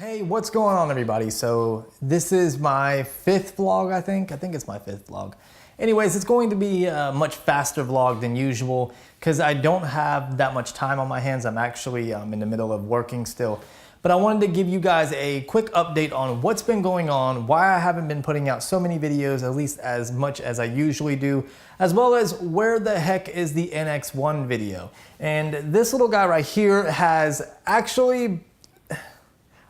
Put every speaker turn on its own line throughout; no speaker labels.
Hey, what's going on everybody? So this is my fifth vlog, I think it's my fifth vlog. Anyways, it's going to be a much faster vlog than usual because I don't have that much time on my hands. I'm actually in the middle of working still. But I wanted to give you guys a quick update on what's been going on, why I haven't been putting out so many videos, at least as much as I usually do, as well as where the heck is the NX1 video. And this little guy right here has actually,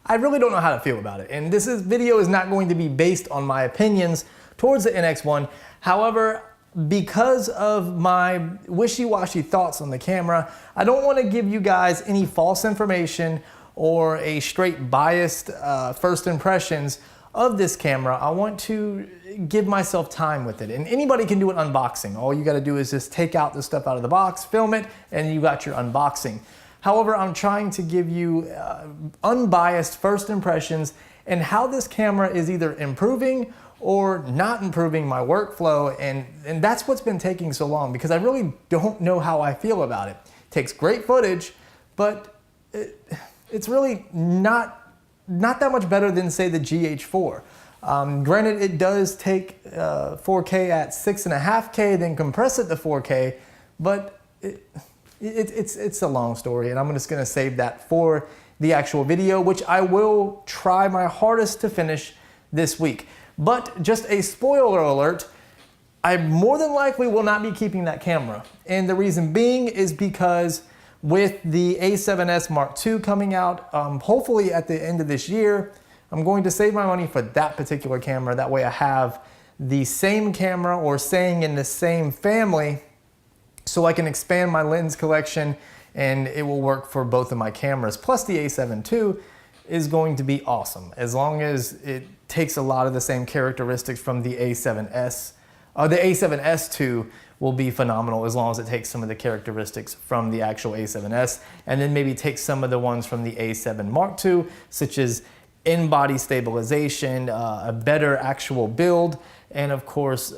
I really don't know how to feel about it. And this video is not going to be based on my opinions towards the NX1. However, because of my wishy-washy thoughts on the camera, I don't want to give you guys any false information or a straight biased first impressions of this camera. I want to give myself time with it. And anybody can do an unboxing. All you got to do is just take out the stuff out of the box, film it, and you got your unboxing. However, I'm trying to give you unbiased first impressions and how this camera is either improving or not improving my workflow. And that's what's been taking so long because I really don't know how I feel about it. It takes great footage, but it's really not that much better than, say, the GH4. Granted, it does take 4K at 6.5K, then compress it to 4K, but it's a long story, and I'm just gonna save that for the actual video, which I will try my hardest to finish this week. But just a spoiler alert, I more than likely will not be keeping that camera. And the reason being is because with the A7S Mark II coming out, hopefully at the end of this year, I'm going to save my money for that particular camera. That way I have the same camera or staying in the same family so I can expand my lens collection and it will work for both of my cameras. Plus the A7 II is going to be awesome as long as it takes a lot of the same characteristics from the A7S. The A7S II will be phenomenal as long as it takes some of the characteristics from the actual A7S and then maybe take some of the ones from the A7 Mark II, such as in-body stabilization, a better actual build, and of course,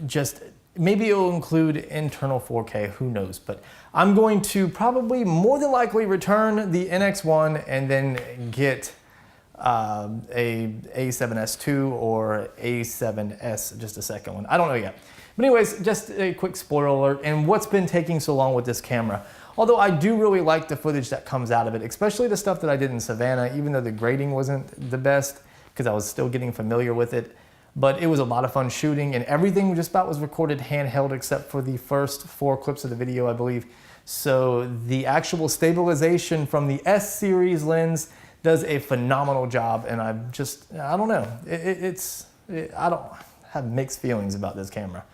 just maybe it'll include internal 4K, who knows. But I'm going to probably more than likely return the NX1 and then get a A7S II or A7S, just a second one. I don't know yet. But anyways, just a quick spoiler alert and what's been taking so long with this camera. Although I do really like the footage that comes out of it, especially the stuff that I did in Savannah, even though the grading wasn't the best because I was still getting familiar with it. But it was a lot of fun shooting and everything just about was recorded handheld except for the first 4 clips of the video, I believe. So the actual stabilization from the S series lens does a phenomenal job, and I don't know. I don't have mixed feelings about this camera.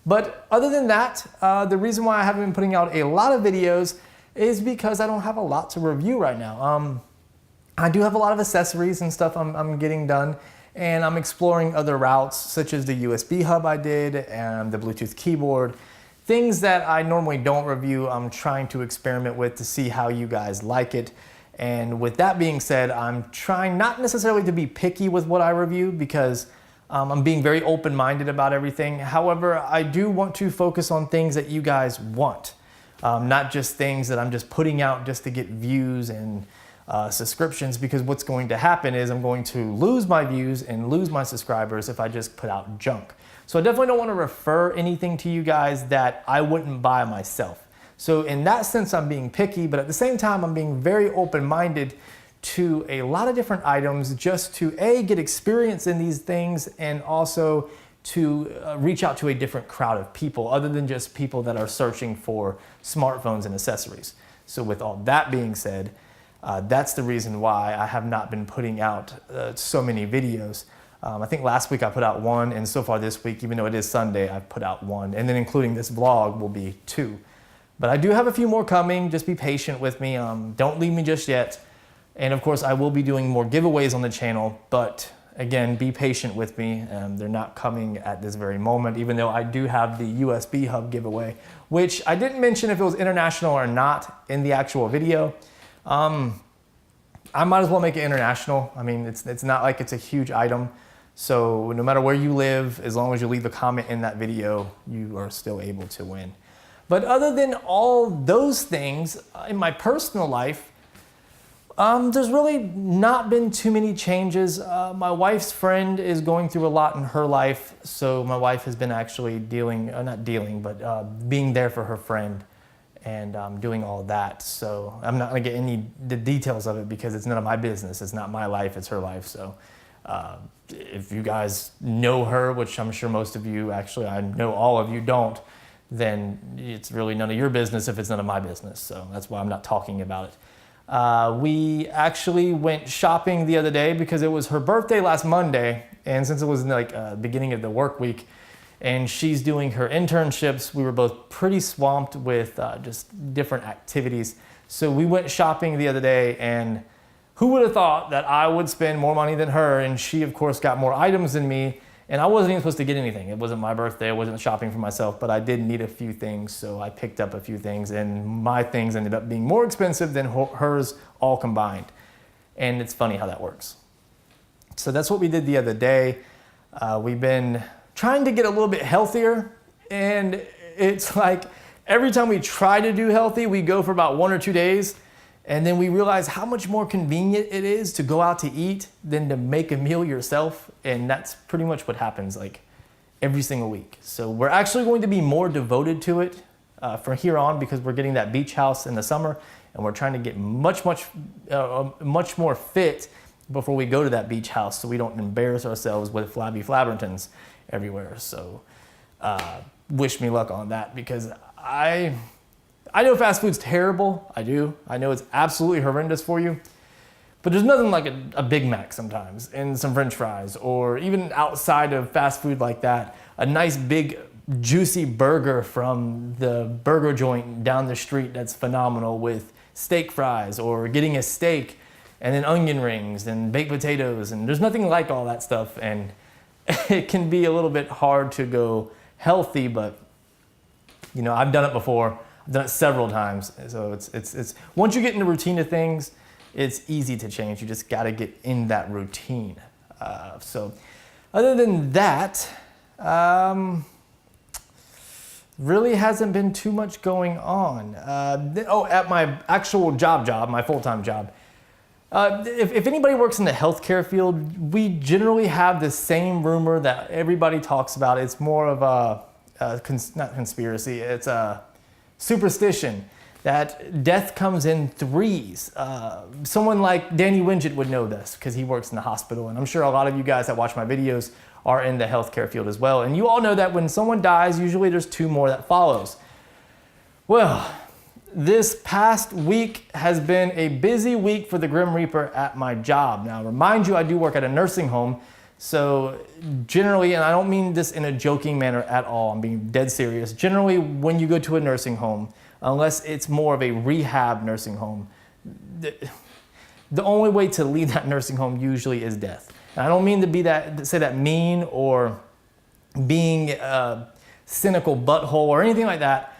But other than that, the reason why I haven't been putting out a lot of videos is because I don't have a lot to review right now. I do have a lot of accessories and stuff I'm getting done, and I'm exploring other routes such as the USB hub I did and the Bluetooth keyboard. Things that I normally don't review, I'm trying to experiment with to see how you guys like it. And with that being said, I'm trying not necessarily to be picky with what I review because I'm being very open-minded about everything. However, I do want to focus on things that you guys want, not just things that I'm just putting out just to get views and subscriptions, because what's going to happen is I'm going to lose my views and lose my subscribers if I just put out junk. So I definitely don't want to refer anything to you guys that I wouldn't buy myself. So in that sense, I'm being picky, but at the same time, I'm being very open-minded to a lot of different items just to get experience in these things and also to reach out to a different crowd of people other than just people that are searching for smartphones and accessories. So with all that being said, that's the reason why I have not been putting out so many videos. I think last week I put out 1, and so far this week, even though it is Sunday, I've put out 1, and then including this vlog will be 2. But I do have a few more coming. Just be patient with me. Don't leave me just yet. And of course, I will be doing more giveaways on the channel, but again, be patient with me. They're not coming at this very moment, even though I do have the USB hub giveaway, which I didn't mention if it was international or not in the actual video. I might as well make it international. I mean, it's not like it's a huge item. So no matter where you live, as long as you leave a comment in that video, you are still able to win. But other than all those things, in my personal life, There's really not been too many changes. My wife's friend is going through a lot in her life, so my wife has been actually being there for her friend and doing all of that. So I'm not gonna get any the details of it because it's none of my business. It's not my life, it's her life. So if you guys know her, which I'm sure most of you, actually I know all of you don't, then it's really none of your business if it's none of my business. So that's why I'm not talking about it. We actually went shopping the other day because it was her birthday last Monday, and since it was like beginning of the work week and she's doing her internships, we were both pretty swamped with just different activities. So we went shopping the other day, and who would have thought that I would spend more money than her, and she of course got more items than me, and I wasn't even supposed to get anything. It wasn't my birthday, I wasn't shopping for myself, but I did need a few things, so I picked up a few things, and my things ended up being more expensive than hers all combined. And it's funny how that works. So that's what we did the other day. We've been trying to get a little bit healthier, and it's like every time we try to do healthy, we go for about 1 or 2 days, and then we realize how much more convenient it is to go out to eat than to make a meal yourself. And that's pretty much what happens like every single week. So we're actually going to be more devoted to it from here on because we're getting that beach house in the summer, and we're trying to get much more fit before we go to that beach house so we don't embarrass ourselves with flabby flabbertons everywhere. So wish me luck on that because I know fast food's terrible. I do. I know it's absolutely horrendous for you. But there's nothing like a Big Mac sometimes and some French fries, or even outside of fast food like that, a nice big juicy burger from the burger joint down the street that's phenomenal with steak fries, or getting a steak and then onion rings and baked potatoes. And there's nothing like all that stuff. And it can be a little bit hard to go healthy, but you know, I've done it before. I've done it several times. So it's once you get in the routine of things, it's easy to change. You just got to get in that routine. So other than that, really hasn't been too much going on. At my actual job, my full-time job, if anybody works in the healthcare field, we generally have the same rumor that everybody talks about. It's more of not conspiracy, it's a superstition that death comes in threes. Someone like Danny Winget would know this because he works in the hospital, and I'm sure a lot of you guys that watch my videos are in the healthcare field as well. And you all know that when someone dies, usually there's 2 more that follows. Well, this past week has been a busy week for the Grim Reaper at my job. Now, remind you, I do work at a nursing home. So generally, and I don't mean this in a joking manner at all, I'm being dead serious. Generally, when you go to a nursing home, unless it's more of a rehab nursing home, the only way to leave that nursing home usually is death. And I don't mean to say that mean or being a cynical butthole or anything like that.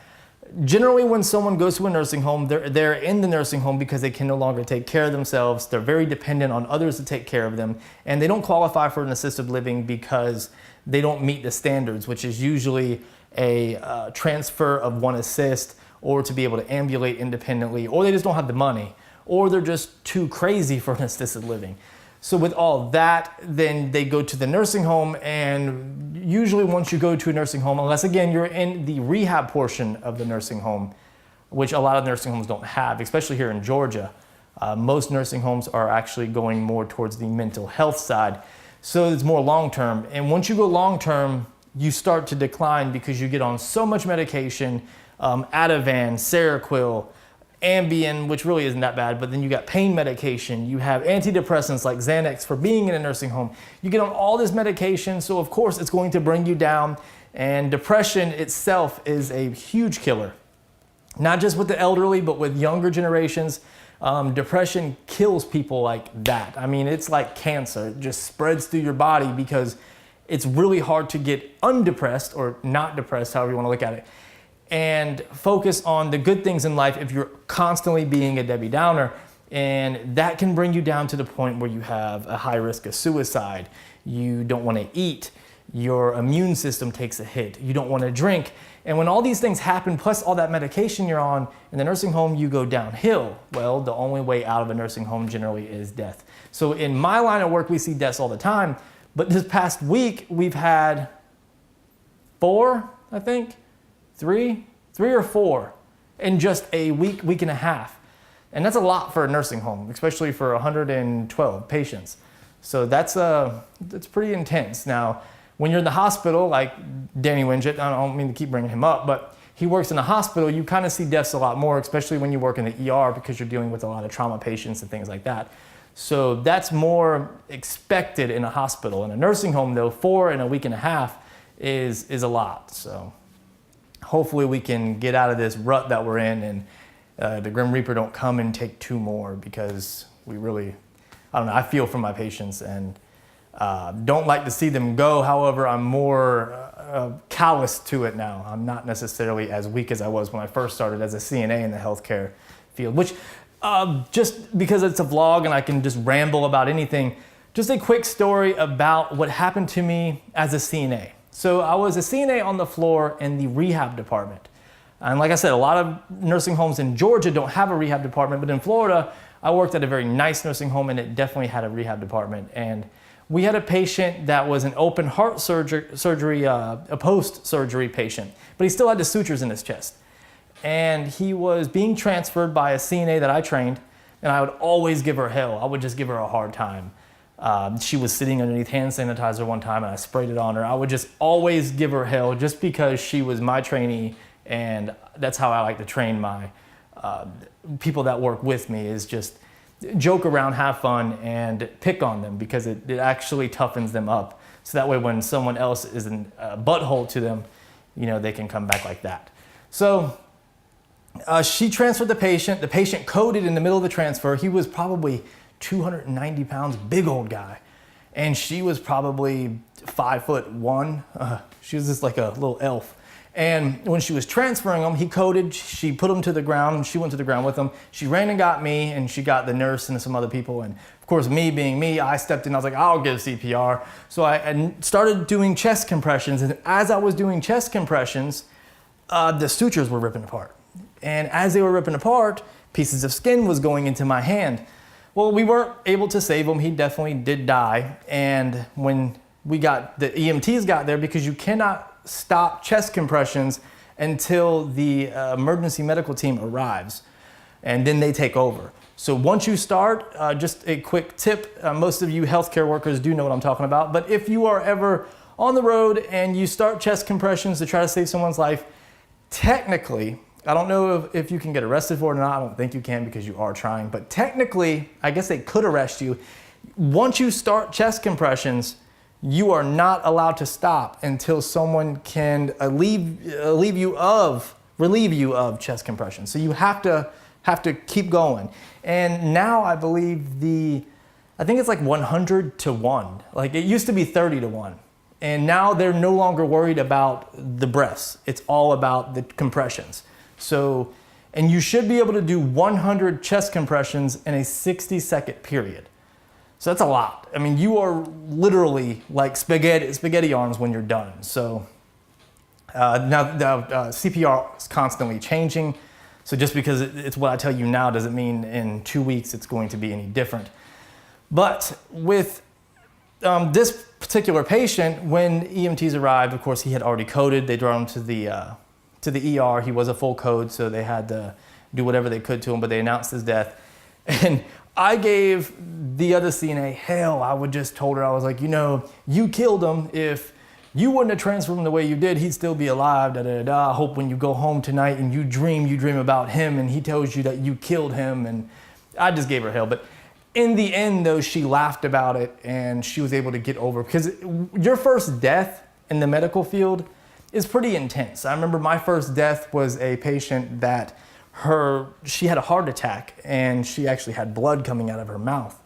Generally, when someone goes to a nursing home, they're in the nursing home because they can no longer take care of themselves. They're very dependent on others to take care of them, and they don't qualify for an assisted living because they don't meet the standards, which is usually a transfer of one assist, or to be able to ambulate independently, or they just don't have the money, or they're just too crazy for an assisted living. So with all that, then they go to the nursing home, and usually once you go to a nursing home, unless again you're in the rehab portion of the nursing home, which a lot of nursing homes don't have, especially here in Georgia, most nursing homes are actually going more towards the mental health side. So it's more long-term. And once you go long-term, you start to decline because you get on so much medication, Ativan, Seroquel, Ambien, which really isn't that bad, but then you got pain medication, you have antidepressants like Xanax for being in a nursing home. You get on all this medication, so of course it's going to bring you down, and depression itself is a huge killer. Not just with the elderly, but with younger generations. Depression kills people like that. I mean, it's like cancer. It just spreads through your body because it's really hard to get undepressed or not depressed, however you want to look at it, and focus on the good things in life if you're constantly being a Debbie Downer. And that can bring you down to the point where you have a high risk of suicide. You don't want to eat. your immune system takes a hit. You don't want to drink. And when all these things happen, plus all that medication you're on in the nursing home, you go downhill. Well, the only way out of a nursing home generally is death. So in my line of work, we see deaths all the time. But this past week, we've had 4, I think, 3 or 4 in just a week and a half. And that's a lot for a nursing home, especially for 112 patients. So that's pretty intense. Now, when you're in the hospital, like Danny Winget, I don't mean to keep bringing him up, but he works in the hospital, you kind of see deaths a lot more, especially when you work in the ER because you're dealing with a lot of trauma patients and things like that. So that's more expected in a hospital. In a nursing home, though, 4 in a week and a half is a lot. So hopefully we can get out of this rut that we're in, and the Grim Reaper don't come and take 2 more, because we really, I don't know, I feel for my patients and don't like to see them go. However, I'm more callous to it now. I'm not necessarily as weak as I was when I first started as a CNA in the healthcare field, which just because it's a vlog and I can just ramble about anything, just a quick story about what happened to me as a CNA. So I was a CNA on the floor in the rehab department. And like I said, a lot of nursing homes in Georgia don't have a rehab department, but in Florida, I worked at a very nice nursing home and it definitely had a rehab department. And we had a patient that was an open heart surgery, a post-surgery patient, but he still had the sutures in his chest. And he was being transferred by a CNA that I trained, and I would always give her hell. I would just give her a hard time. She was sitting underneath hand sanitizer one time and I sprayed it on her. I would just always give her hell just because she was my trainee, and that's how I like to train my people that work with me, is just joke around, have fun, and pick on them, because it actually toughens them up. So that way when someone else is a butthole to them, you know, they can come back like that. So she transferred the patient. The patient coded in the middle of the transfer. He was probably 290 pounds, big old guy. And she was probably 5'1". She was just like a little elf. And when she was transferring him, he coded, she put him to the ground, she went to the ground with him. She ran and got me, and she got the nurse and some other people. And of course, me being me, I stepped in, I was like, I'll give CPR. So I started doing chest compressions. And as I was doing chest compressions, the sutures were ripping apart. And as they were ripping apart, pieces of skin was going into my hand. Well, we weren't able to save him. He definitely did die. And when the EMTs got there, because you cannot stop chest compressions until the emergency medical team arrives, and then they take over. So once you start, just a quick tip, most of you healthcare workers do know what I'm talking about, but if you are ever on the road and you start chest compressions to try to save someone's life, technically, I don't know if you can get arrested for it or not. I don't think you can, because you are trying, but technically, I guess they could arrest you. Once you start chest compressions, you are not allowed to stop until someone can relieve you of chest compression. So you have to keep going. And now I believe I think it's like 100 to 1. Like, it used to be 30 to 1. And now they're no longer worried about the breaths. It's all about the compressions. So, and you should be able to do 100 chest compressions in a 60-second period. So that's a lot. I mean, you are literally like spaghetti arms when you're done. So now the CPR is constantly changing. So just because it's what I tell you now doesn't mean in 2 weeks it's going to be any different. But with this particular patient, when EMTs arrived, of course, he had already coded. They brought him to the ER. He was a full code, so they had to do whatever they could to him, but they announced his death. And I gave the other CNA hell. I would just told her, I was like, you know, you killed him. If you wouldn't have transferred him the way you did, he'd still be alive. Da, da, da. I hope when you go home tonight and you dream about him and he tells you that you killed him. And I just gave her hell. But in the end, though, she laughed about it and she was able to get over it, because your first death in the medical field is pretty intense. I remember my first death was a patient that she had a heart attack and she actually had blood coming out of her mouth,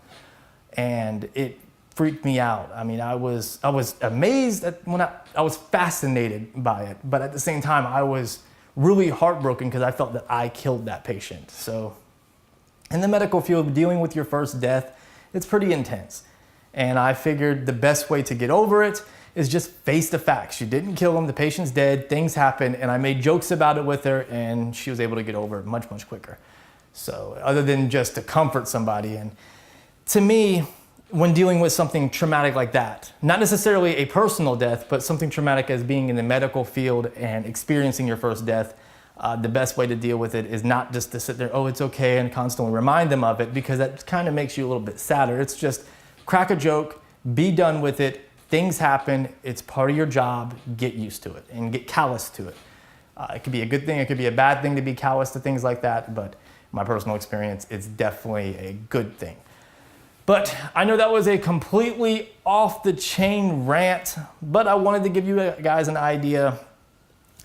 and it freaked me out. I mean, I was amazed I was fascinated by it, but at the same time I was really heartbroken because I felt that I killed that patient. So in the medical field, dealing with your first death, it's pretty intense. And I figured the best way to get over it is just face the facts. You didn't kill him, the patient's dead, things happen, and I made jokes about it with her, and she was able to get over it much, much quicker. So other than just to comfort somebody, and to me, when dealing with something traumatic like that, not necessarily a personal death, but something traumatic as being in the medical field and experiencing your first death, the best way to deal with it is not just to sit there, oh, it's okay, and constantly remind them of it, because that kind of makes you a little bit sadder. It's just crack a joke, be done with it. Things happen. It's part of your job. Get used to it and get callous to it. It could be a good thing. It could be a bad thing to be callous to things like that. But my personal experience, it's definitely a good thing. But I know that was a completely off the chain rant, but I wanted to give you guys an idea.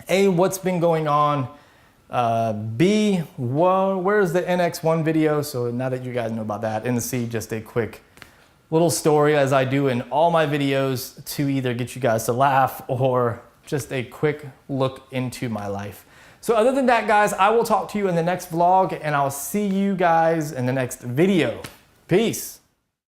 A, what's been going on. B, well, where's the NX1 video? So now that you guys know about that. And C, just a quick little story, as I do in all my videos, to either get you guys to laugh or just a quick look into my life. So other than that, guys, I will talk to you in the next vlog, and I'll see you guys in the next video. Peace.